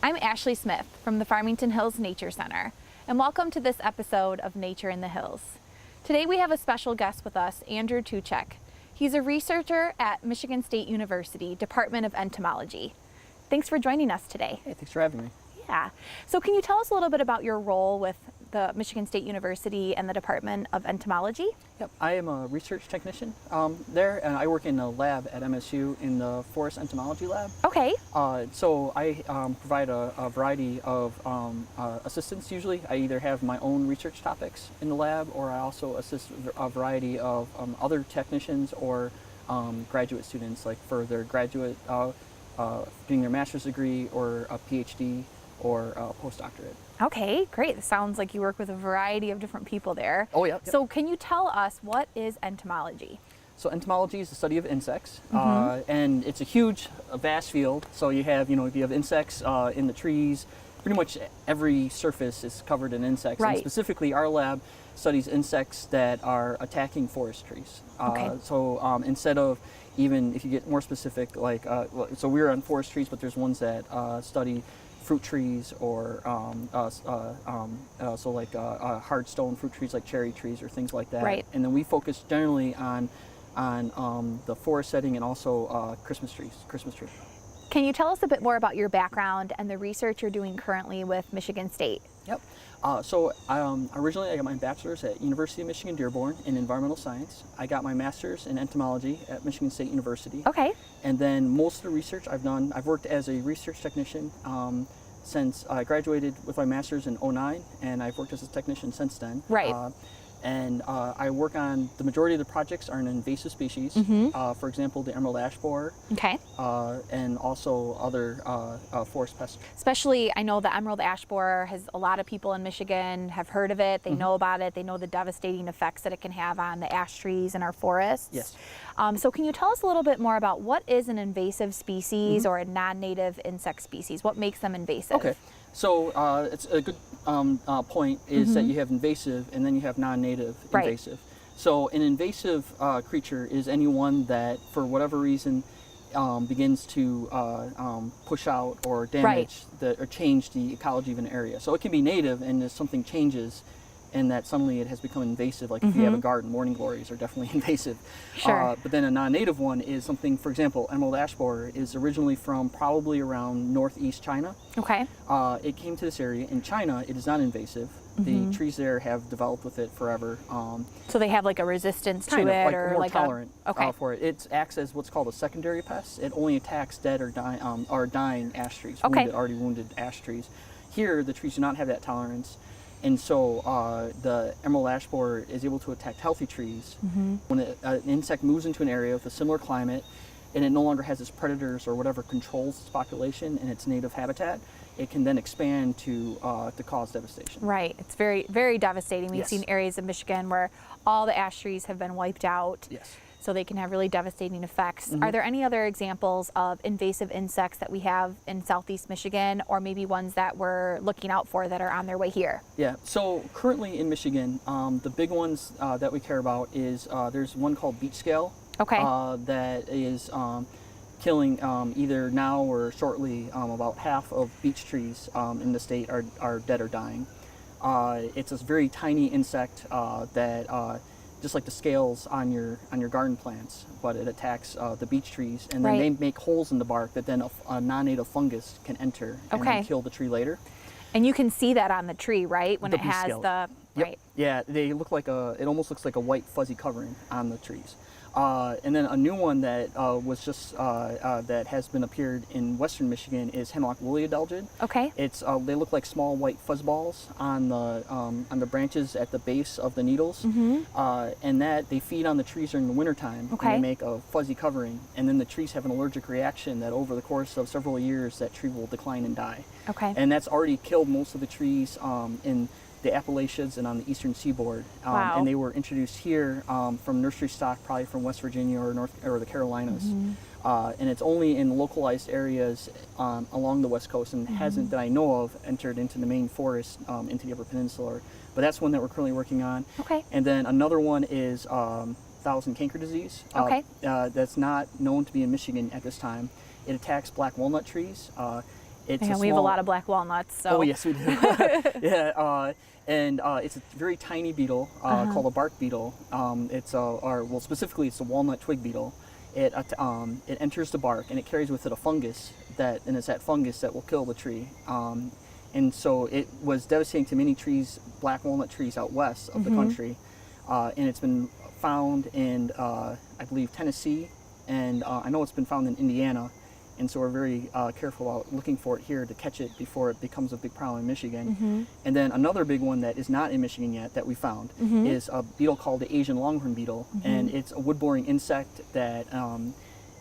I'm Ashlie Smith from the Farmington Hills Nature Center, and welcome to this episode of Nature in the Hills. Today we have a special guest with us, Andrew Tluczek. He's a researcher at Michigan State University, Department of Entomology. Thanks for joining us today. Hey, thanks for having me. Yeah. So can you tell us a little bit about your role with the Michigan State University and the Department of Entomology? Yep, I am a research technician there, and I work in a lab at MSU in the Forest Entomology Lab. Okay. So I provide a variety of assistance usually. I either have my own research topics in the lab, or I also assist a variety of other technicians or graduate students, like for their graduate, doing their master's degree or a PhD or a postdoctorate. Okay, great. It sounds like you work with a variety of different people there. Oh, yeah. So can you tell us, what is entomology? So entomology is the study of insects, and it's a huge, vast field. So you have insects in the trees. Pretty much every surface is covered in insects. Right. And specifically, our lab studies insects that are attacking forest trees. Okay. So instead of, even if you get more specific, like so we're on forest trees, but there's ones that study fruit trees, or hard stone fruit trees like cherry trees or things like that. Right. And then we focus generally on the forest setting and also Christmas trees. Can you tell us a bit more about your background and the research you're doing currently with Michigan State? Yep. Originally I got my bachelor's at University of Michigan Dearborn in environmental science. I got my master's in entomology at Michigan State University. Okay. And then most of the research I've worked as a research technician since I graduated with my master's in 2009, and I've worked as a technician since then. Right. I work on, the majority of the projects are in invasive species. For example, the emerald ash borer. Okay. And also other forest pests. Especially, I know the emerald ash borer has, a lot of people in Michigan have heard of it. They know about it. They know the devastating effects that it can have on the ash trees in our forests. Yes. So can you tell us a little bit more about what is an invasive species or a non-native insect species? What makes them invasive? Okay. So it's a good point is that you have invasive and then you have non-native invasive. So an invasive creature is anyone that, for whatever reason, begins to push out or damage or change the ecology of an area. So it can be native, and if something changes and that suddenly it has become invasive, like if you have a garden, morning glories are definitely invasive. Sure. But then a non-native one is something, for example, emerald ash borer is originally from probably around northeast China. Okay. It came to this area. In China, it is not invasive. The trees there have developed with it forever. So they have like a resistance to it, like or more like tolerant okay. For it. It acts as what's called a secondary pest. It only attacks dead or dying ash trees, already wounded ash trees. Here, the trees do not have that tolerance. And so the emerald ash borer is able to attack healthy trees. When an insect moves into an area with a similar climate, and it no longer has its predators or whatever controls its population in its native habitat, it can then expand to cause devastation. Right. It's very, very devastating. We've Yes. seen areas of Michigan where all the ash trees have been wiped out. Yes. So they can have really devastating effects. Are there any other examples of invasive insects that we have in southeast Michigan, or maybe ones that we're looking out for that are on their way here? Yeah, so currently in Michigan, the big ones that we care about is there's one called Beech Scale. Okay. That is killing either now or shortly about half of beech trees in the state are dead or dying. It's a very tiny insect that just like the scales on your garden plants, but it attacks the beech trees, and then they make holes in the bark that then a non-native fungus can enter and then kill the tree later. And you can see that on the tree, right? When The it Beech has Scale. the Yep. Yeah, they look like it almost looks like a white fuzzy covering on the trees. And then a new one that was just that has been appeared in western Michigan is hemlock woolly adelgid. Okay. It's they look like small white fuzz balls on the branches at the base of the needles, and that they feed on the trees during the wintertime. Okay. And they make a fuzzy covering, and then the trees have an allergic reaction that over the course of several years that tree will decline and die. Okay. And that's already killed most of the trees in the Appalachians and on the eastern seaboard. Wow. And they were introduced here from nursery stock, probably from West Virginia or the Carolinas. And it's only in localized areas along the West Coast, and hasn't, that I know of, entered into the main forest into the Upper Peninsula. But that's one that we're currently working on. Okay. And then another one is thousand canker disease. That's not known to be in Michigan at this time. It attacks black walnut trees. We have a lot of black walnuts. So. Oh yes, we do. Yeah, and it's a very tiny beetle called a bark beetle. Specifically, it's a walnut twig beetle. It enters the bark and it carries with it a fungus it's that fungus that will kill the tree. And so it was devastating to many trees, black walnut trees out west of the country. And it's been found in, I believe, Tennessee, and I know it's been found in Indiana. And so we're very careful about looking for it here to catch it before it becomes a big problem in Michigan. And then another big one that is not in Michigan yet that we found is a beetle called the Asian longhorn beetle. And it's a wood-boring insect that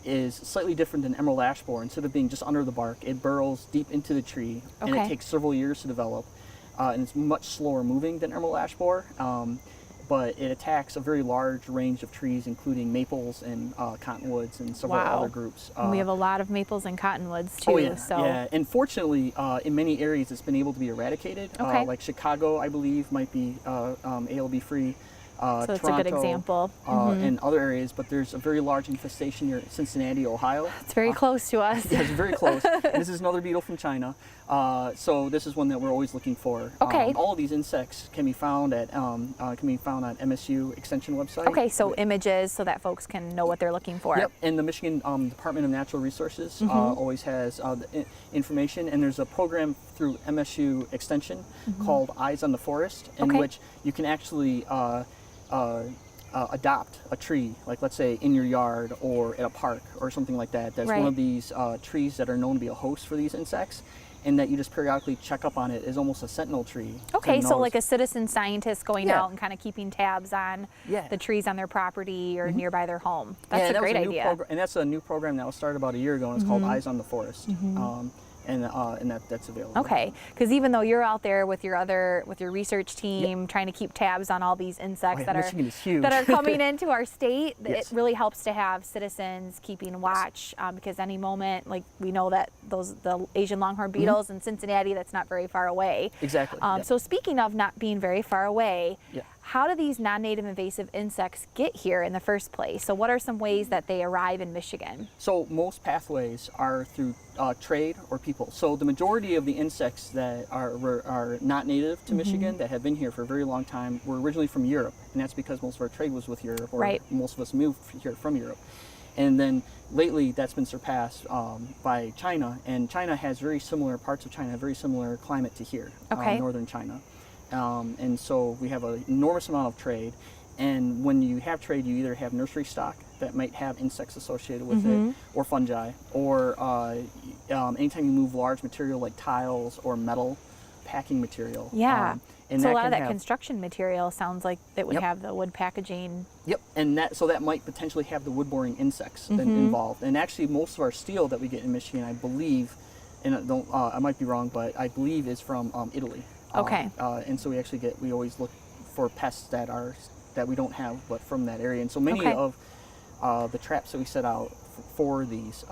is slightly different than emerald ash borer. Instead of being just under the bark, it burrows deep into the tree, and it takes several years to develop. And it's much slower moving than emerald ash borer. But it attacks a very large range of trees, including maples and cottonwoods and several other groups. We have a lot of maples and cottonwoods too. Oh yeah, so. yeah. And fortunately, in many areas, it's been able to be eradicated. Like Chicago, I believe, might be ALB free. So that's Toronto, a good example. And other areas, but there's a very large infestation near Cincinnati, Ohio. It's very close to us. Yeah, it's very close. This is another beetle from China. So this is one that we're always looking for. Okay. All of these insects can be found at MSU Extension website. Okay, so images so that folks can know what they're looking for. Yep, and the Michigan Department of Natural Resources always has the information, and there's a program through MSU Extension called Eyes on the Forest, in which you can actually adopt a tree, like let's say in your yard or at a park or something like that. That's one of these trees that are known to be a host for these insects, and that you just periodically check up on it as almost a sentinel tree. Okay, so like a citizen scientist going out and kind of keeping tabs on the trees on their property or nearby their home. That's a great idea. And that's a new program that was started about a year ago, and it's called Eyes on the Forest. And that's available. Okay, because even though you're out there with your research team trying to keep tabs on all these insects that are coming into our state, it really helps to have citizens keeping watch because any moment, like we know that the Asian longhorn beetles in Cincinnati, that's not very far away. Exactly. So speaking of not being very far away, how do these non-native invasive insects get here in the first place? So what are some ways that they arrive in Michigan? So most pathways are through trade or people. So the majority of the insects that are not native to Michigan that have been here for a very long time were originally from Europe, and that's because most of our trade was with Europe, or most of us moved here from Europe. And then lately that's been surpassed by China, and China has parts of China have very similar climate to here, northern China. And so we have an enormous amount of trade, and when you have trade, you either have nursery stock that might have insects associated with it, or fungi, or anytime you move large material like tiles or metal packing material. Yeah. And so a lot of that construction material sounds like it would have the wood packaging. Yep, and that might potentially have the wood-boring insects involved. And actually, most of our steel that we get in Michigan, I believe, and I might be wrong, but I believe is from Italy. Okay. And so we always look for pests that we don't have, but from that area. And so many of the traps that we set out for these,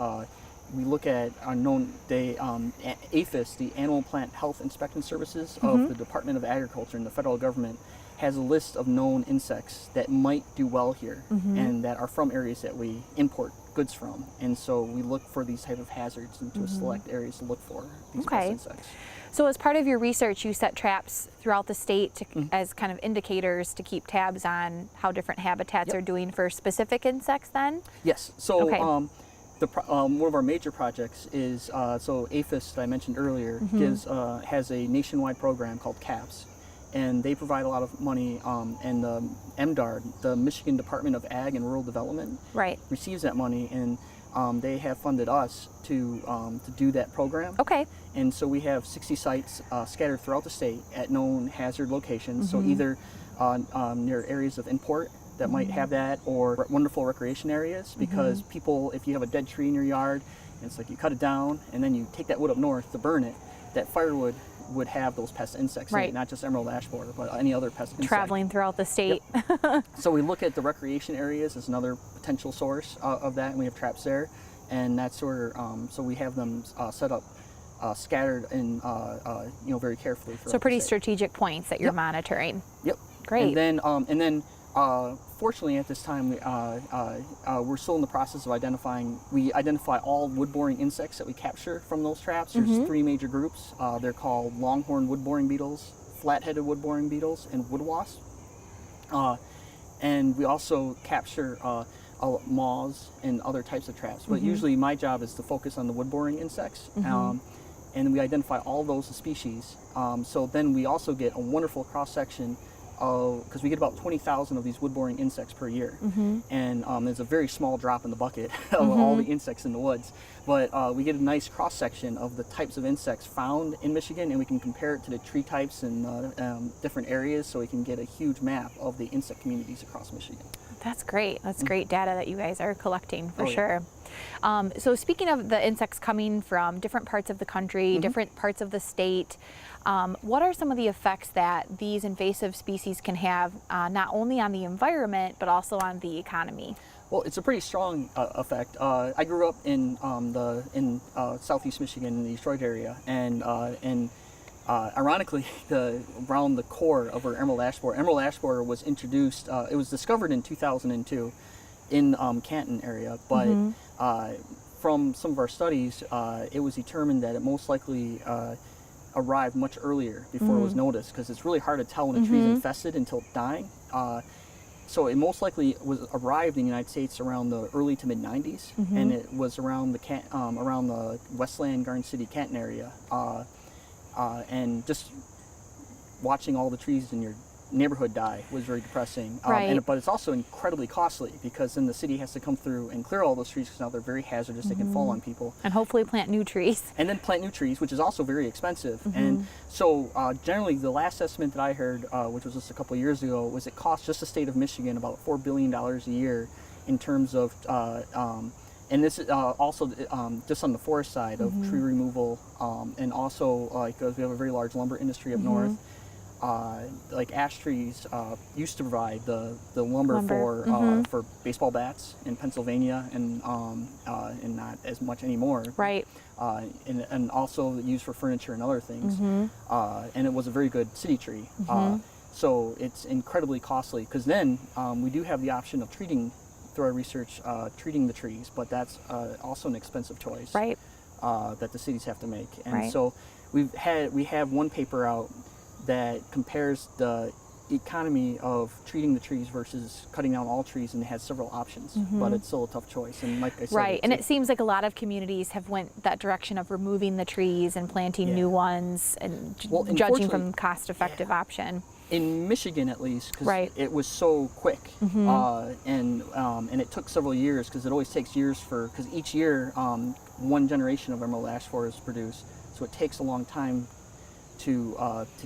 we look at APHIS, the Animal Plant Health Inspection Services of the Department of Agriculture and the federal government, has a list of known insects that might do well here and that are from areas that we import goods from. And so we look for these type of hazards and to select areas to look for these pest insects. So as part of your research, you set traps throughout the state as kind of indicators to keep tabs on how different habitats are doing for specific insects then? Yes. So one of our major projects is, APHIS that I mentioned earlier has a nationwide program called CAPS. And they provide a lot of money, and the MDARD, the Michigan Department of Ag and Rural Development, receives that money, and they have funded us to do that program. Okay. And so we have 60 sites scattered throughout the state at known hazard locations. So either near areas of import that might have that, or wonderful recreation areas, because people, if you have a dead tree in your yard, and it's like you cut it down and then you take that wood up north to burn it, that firewood would have those pest insects in it, not just emerald ash borer, but any other pest insect. Traveling throughout the state. So we look at the recreation areas as another potential source of that, and we have traps there, and that's where, so we have them set up, scattered and very carefully. So pretty strategic points that you're monitoring. Yep. Great. And then unfortunately, at this time, we're still in the process of identifying. We identify all wood-boring insects that we capture from those traps. There's three major groups. They're called longhorn wood-boring beetles, flat-headed wood-boring beetles, and wood wasps. And we also capture moths and other types of traps. But usually, my job is to focus on the wood-boring insects. And we identify all those species. So then we also get a wonderful cross-section of, because we get about 20,000 of these wood-boring insects per year. And there's a very small drop in the bucket of all the insects in the woods. But we get a nice cross-section of the types of insects found in Michigan, and we can compare it to the tree types in different areas, so we can get a huge map of the insect communities across Michigan. That's great. That's great data that you guys are collecting for sure. So speaking of the insects coming from different parts of the country, different parts of the state, what are some of the effects that these invasive species can have not only on the environment but also on the economy? Well, it's a pretty strong effect. I grew up in southeast Michigan in the Detroit area, and ironically, around the core of our emerald ash borer was introduced. It was discovered in 2002 in Canton area, but from some of our studies, it was determined that it most likely arrived much earlier before it was noticed, because it's really hard to tell when a tree is infested until it's dying. So it most likely arrived in the United States around the early to mid 90s, and it was around the Westland, Garden City, Canton area. And just watching all the trees in your neighborhood die was very depressing. But it's also incredibly costly, because then the city has to come through and clear all those trees, because now they're very hazardous. They can fall on people. And hopefully plant new trees. And then plant new trees, which is also very expensive. And so generally the last estimate that I heard, which was just a couple of years ago, was it costs just the state of Michigan about $4 billion a year in terms of and this is also just on the forest side of tree removal, and also because we have a very large lumber industry up north. Like ash trees used to provide the lumber. For baseball bats in Pennsylvania, and not as much anymore. Right. And also used for furniture and other things. And it was a very good city tree. So it's incredibly costly, because then we do have the option of treating, through our research, treating the trees, but that's also an expensive choice. Right. That the cities have to make. And so we have one paper out that compares the economy of treating the trees versus cutting down all trees, and it has several options, but it's still a tough choice. And like I said, and it seems like a lot of communities have went that direction of removing the trees and planting new ones, and judging from cost-effective option. In Michigan, at least, because it was so quick, and it took several years, because it always takes years because each year one generation of emerald ash borer is produced, so it takes a long time to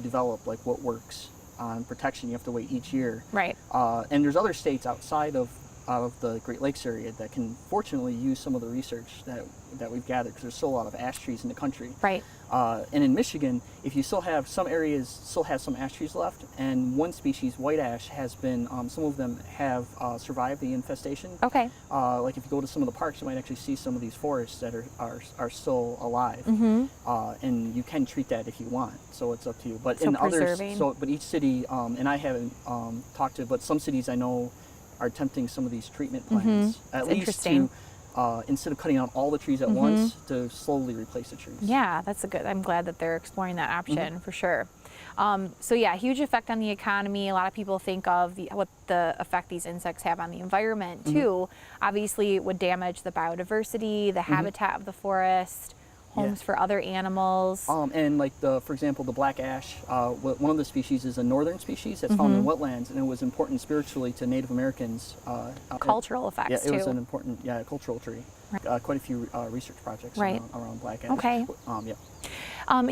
develop like what works on protection. You have to wait each year. And there's other states outside of the Great Lakes area that can fortunately use some of the research that we've gathered, because there's still a lot of ash trees in the country. And in Michigan, if you still have some areas have some ash trees left, and one species, white ash, has been some of them have survived the infestation. Like if you go to some of the parks, you might actually see some of these forests that are still alive. And you can treat that if you want, so it's up to you. But in others, but each city, and I haven't talked to, but some cities I know are attempting some of these treatment plans, at least to instead of cutting out all the trees at once, to slowly replace the trees. Yeah, that's a good. I'm glad that they're exploring that option for sure. So yeah, huge effect on the economy. A lot of people think of what the effect these insects have on the environment too. Obviously, it would damage the biodiversity, the habitat of the forest, homes for other animals. And like for example, the black ash, one of the species is a northern species that's found in wetlands, and it was important spiritually to Native Americans. Cultural effects too. Yeah, it was an important cultural tree. Quite a few research projects around black ash.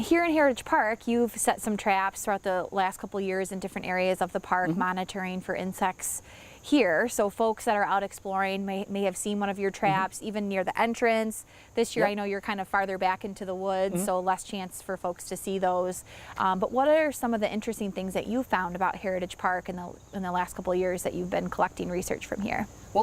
Here in Heritage Park, you've set some traps throughout the last couple of years in different areas of the park, monitoring for insects here. So folks that are out exploring may have seen one of your traps even near the entrance. This year I know you're kind of farther back into the woods, so less chance for folks to see those. But what are some of the interesting things that you found about Heritage Park in the last couple of years that you've been collecting research from here? Well,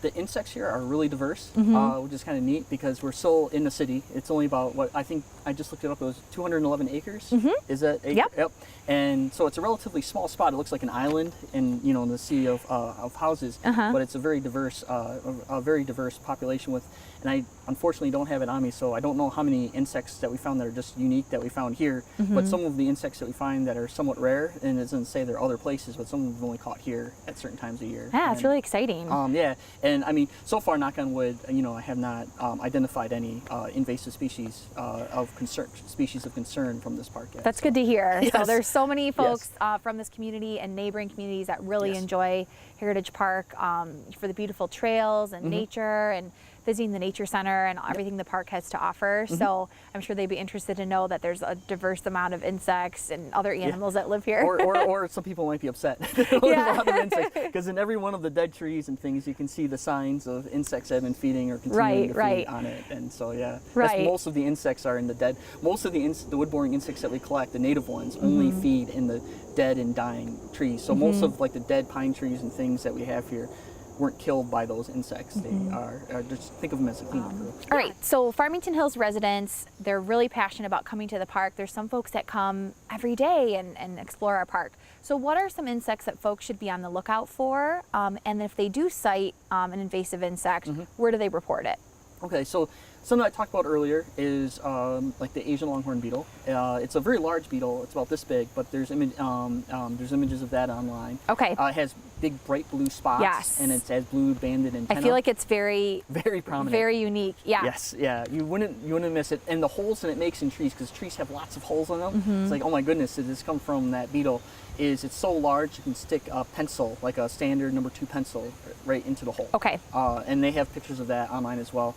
the insects here are really diverse, which is kind of neat because we're still in the city. It's only about what I think I just looked it up. It was 211 acres. Is that acre? Yep. And so it's a relatively small spot. It looks like an island in in the sea of houses, but it's a very diverse population with. And I unfortunately don't have it on me, so I don't know how many insects that we found that are just unique that we found here. But some of the insects that we find that are somewhat rare, and it doesn't say they're other places, but some of them have only caught here at certain times of year. Yeah, it's really exciting. Yeah, and I mean, so far, knock on wood, I have not identified any invasive species of concern from this park yet. That's good to hear. Yes. So there's so many folks from this community and neighboring communities that really enjoy Heritage Park for the beautiful trails and nature and visiting the nature center and everything the park has to offer. So I'm sure they'd be interested to know that there's a diverse amount of insects and other animals that live here. Or some people might be upset with a lot of insects, because in every one of the dead trees and things you can see the signs of insects that have been feeding or continuing to feed on it. And so that's, most of the insects are in the dead. Most of the wood-boring insects that we collect, the native ones, only feed in the dead and dying trees. So most of like the dead pine trees and things that we have here weren't killed by those insects. They are just think of them as a cleanup crew. All right, so Farmington Hills residents, they're really passionate about coming to the park. There's some folks that come every day and explore our park. So what are some insects that folks should be on the lookout for? And if they do cite an invasive insect, where do they report it? Okay, so something I talked about earlier is like the Asian longhorn beetle. It's a very large beetle. It's about this big, but there's images of that online. Okay. It has big bright blue spots, and it has blue banded antennae. I feel like it's very prominent, very unique. Yeah. Yes, yeah. You wouldn't miss it. And the holes that it makes in trees, because trees have lots of holes in them. It's like, oh my goodness, did this come from that beetle? It's so large you can stick a pencil, like a standard number 2 pencil, right into the hole. Okay. And they have pictures of that online as well.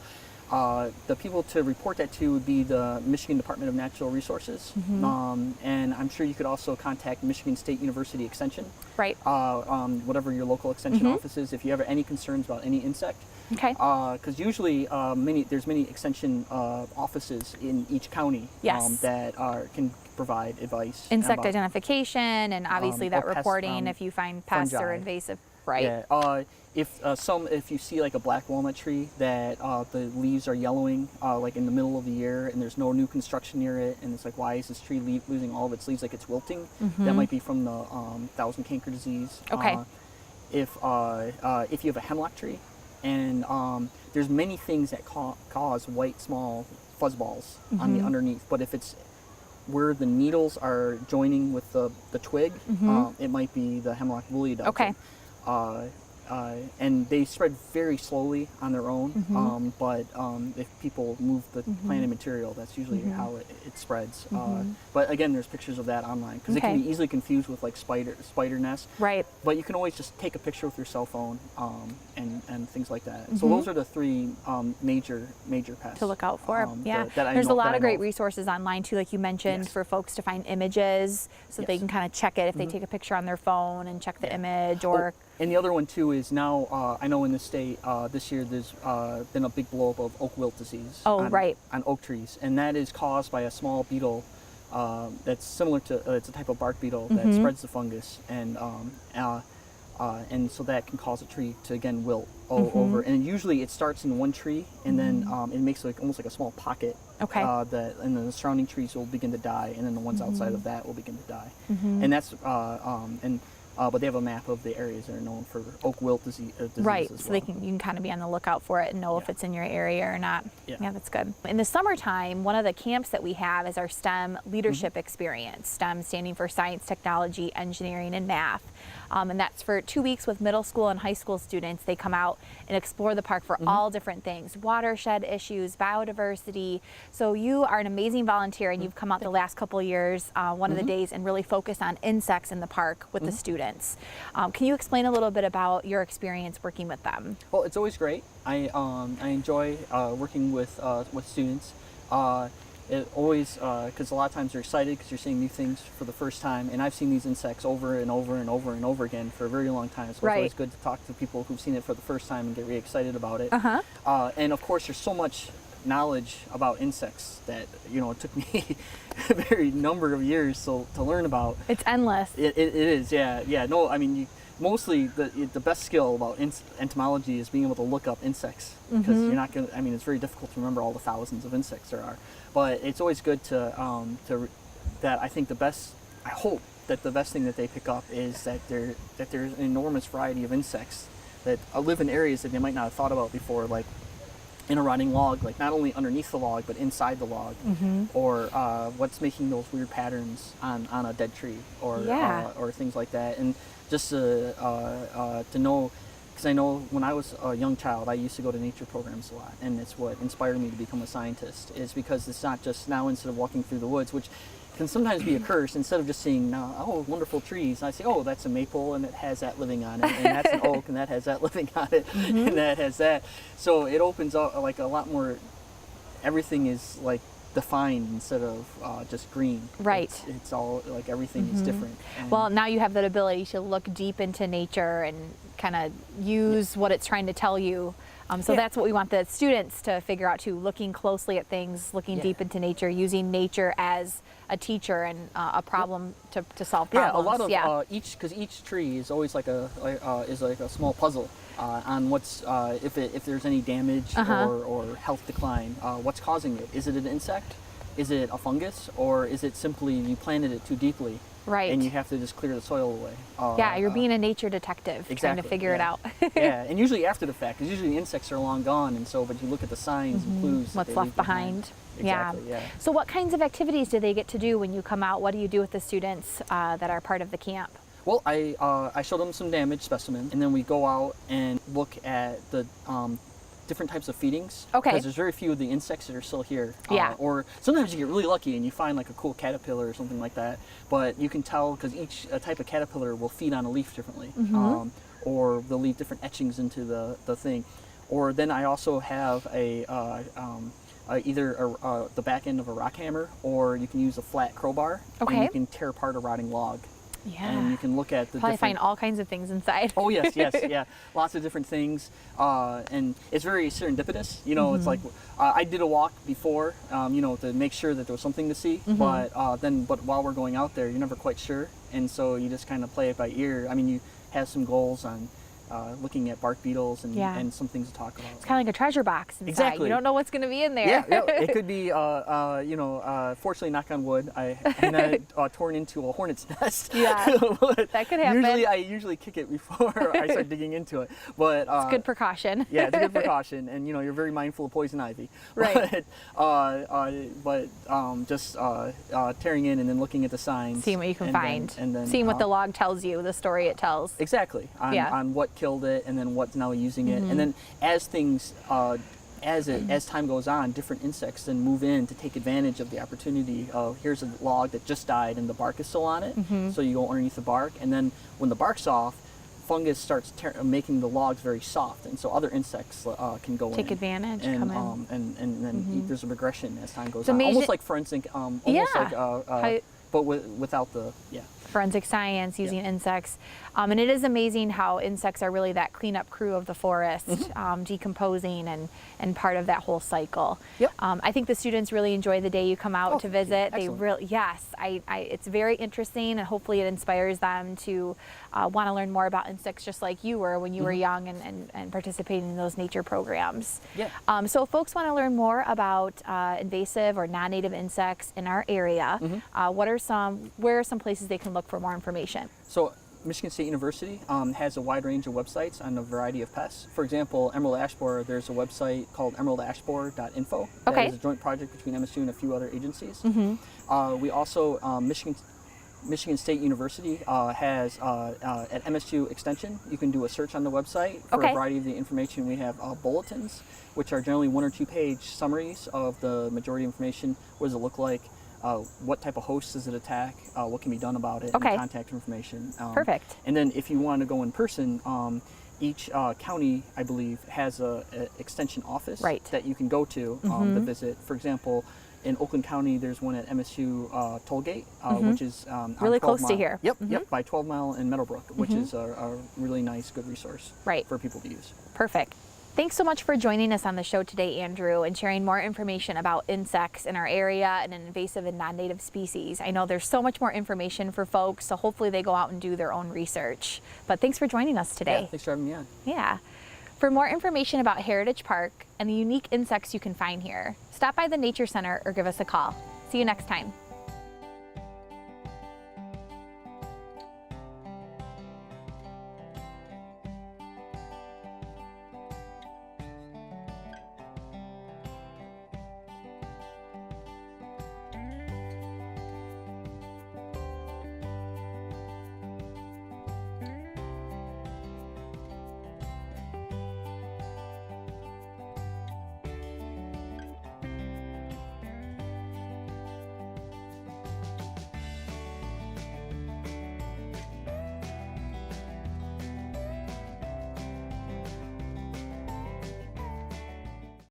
The people to report that to would be the Michigan Department of Natural Resources. And I'm sure you could also contact Michigan State University Extension. Right. Whatever your local extension office is, if you have any concerns about any insect. Okay. Because usually there's many extension offices in each county that can provide advice. Insect identification and obviously that reporting if you find pests fungi. or invasive. Right. Yeah. If you see like a black walnut tree that the leaves are yellowing like in the middle of the year and there's no new construction near it, and it's like, why is this tree losing all of its leaves, like it's wilting? That might be from the thousand canker disease. Okay. If you have a hemlock tree, and there's many things that cause white small fuzzballs on the underneath, but if it's where the needles are joining with the twig, it might be the hemlock woolly duck. Okay. And they spread very slowly on their own, but if people move the planted material, that's usually how it spreads. But again, there's pictures of that online, because it can be easily confused with like spider nests. Right. But you can always just take a picture with your cell phone and things like that. So those are the 3 major pests to look out for. That there's a lot of great resources online too, like you mentioned, for folks to find images so they can kind of check it if they take a picture on their phone and check the image or. And the other one too is now I know in the state this year there's been a big blow up of oak wilt disease on oak trees, and that is caused by a small beetle that's similar to it's a type of bark beetle that spreads the fungus, and so that can cause a tree to again wilt all over. And usually it starts in one tree and then it makes like almost like a small pocket. Okay. And then the surrounding trees will begin to die, and then the ones outside of that will begin to die. And that's but they have a map of the areas that are known for oak wilt disease right, as so well. you can kind of be on the lookout for it and know if it's in your area or not. Yeah, that's good. In the summertime, one of the camps that we have is our STEM leadership experience. STEM standing for science, technology, engineering, and math. And that's for 2 weeks with middle school and high school students. They come out and explore the park for all different things, watershed issues, biodiversity. So you are an amazing volunteer, and you've come out the last couple of years, one of the days, and really focused on insects in the park with the students. Can you explain a little bit about your experience working with them? Well, it's always great. I enjoy working with students. It always, because a lot of times they're excited because you're seeing new things for the first time, and I've seen these insects over and over and over and over again for a very long time, so it's always good to talk to people who've seen it for the first time and get really excited about it. And of course there's so much knowledge about insects that it took me a very number of years to learn about. It's endless. It is, yeah. No, I mean, mostly the best skill about entomology is being able to look up insects, because you're not going to, I mean, it's very difficult to remember all the thousands of insects there are, but it's always good that I think I hope that the best thing that they pick up is that there's an enormous variety of insects that live in areas that they might not have thought about before, like in a rotting log, like not only underneath the log but inside the log, or what's making those weird patterns on a dead tree, or things like that. And just to know, because I know when I was a young child I used to go to nature programs a lot, and it's what inspired me to become a scientist, is because it's not just now, instead of walking through the woods, which can sometimes be a curse, instead of just seeing, oh, wonderful trees, I say, oh, that's a maple and it has that living on it, and that's an oak and that has that living on it, and that has that. So it opens up like a lot more, everything is like defined instead of just green. Right. It's all like everything is different. And well, now you have that ability to look deep into nature and kind of use what it's trying to tell you. So that's what we want the students to figure out too, looking closely at things, looking deep into nature, using nature as a teacher and a problem to solve problems. Yeah, a lot of because each tree is always like a small puzzle on what's if there's any damage or health decline, what's causing it. Is it an insect? Is it a fungus? Or is it simply you planted it too deeply? Right. And you have to just clear the soil away. You're being a nature detective, trying to figure it out. Yeah, and usually after the fact, because usually the insects are long gone, and so, but you look at the signs and clues. What's left behind. Exactly, yeah. So what kinds of activities do they get to do when you come out? What do you do with the students that are part of the camp? Well, I show them some damaged specimens, and then we go out and look at the different types of feedings. Okay. Because there's very few of the insects that are still here. Yeah. Or sometimes you get really lucky and you find like a cool caterpillar or something like that. But you can tell because each type of caterpillar will feed on a leaf differently. Or they'll leave different etchings into the thing. Or then I also have either the back end of a rock hammer, or you can use a flat crowbar. Okay. And you can tear apart a rotting log. Yeah. And you can look at the probably find all kinds of things inside. Oh yes, yeah, lots of different things, and it's very serendipitous. You know, it's like I did a walk before, to make sure that there was something to see. But while we're going out there, you're never quite sure, and so you just kind of play it by ear. I mean, you have some goals on looking at bark beetles and some things to talk about. It's kind of like a treasure box inside. Exactly. You don't know what's going to be in there. Yeah, it could be, fortunately, knock on wood, torn into a hornet's nest. Yeah, that could happen. I usually kick it before I start digging into it. But it's good precaution. Yeah, it's a good precaution, and you're very mindful of poison ivy. Right. Just tearing in and then looking at the signs. Seeing what you can find. And then seeing what the log tells you, the story it tells. Exactly. On what killed it, and then what's now using it, and then as things as time goes on, different insects then move in to take advantage of the opportunity of, here's a log that just died and the bark is still on it, so you go underneath the bark, and then when the bark's off, fungus starts making the logs very soft, and so other insects can go take advantage, and come in. and then there's a regression as time goes on, almost like forensic, but without the forensic science using insects. And it is amazing how insects are really that cleanup crew of the forest, decomposing and part of that whole cycle. Yep. I think the students really enjoy the day you come out to visit. They really, it's very interesting, and hopefully it inspires them to want to learn more about insects just like you were when you were young and participating in those nature programs. Yeah. So if folks want to learn more about invasive or non-native insects in our area, where are some places they can look for more information? So Michigan State University has a wide range of websites on a variety of pests. For example, emerald ash borer, there's a website called emeraldashborer.info. Okay. That is a joint project between MSU and a few other agencies. We also, Michigan State University has, at MSU Extension, you can do a search on the website for a variety of the information. We have bulletins, which are generally 1 or 2 page summaries of the majority information. What does it look like? What type of host does it attack? What can be done about it? And contact information. Perfect. And then if you want to go in person, each county, I believe, has a extension office that you can go to visit. For example, in Oakland County, there's one at MSU Tollgate, which is really close to here. Yep, by 12 Mile and Meadowbrook, which is a really nice, good resource for people to use. Perfect. Thanks so much for joining us on the show today, Andrew, and sharing more information about insects in our area and invasive and non-native species. I know there's so much more information for folks, so hopefully they go out and do their own research. But thanks for joining us today. Yeah, thanks for having me on. Yeah. For more information about Heritage Park and the unique insects you can find here, stop by the Nature Center or give us a call. See you next time.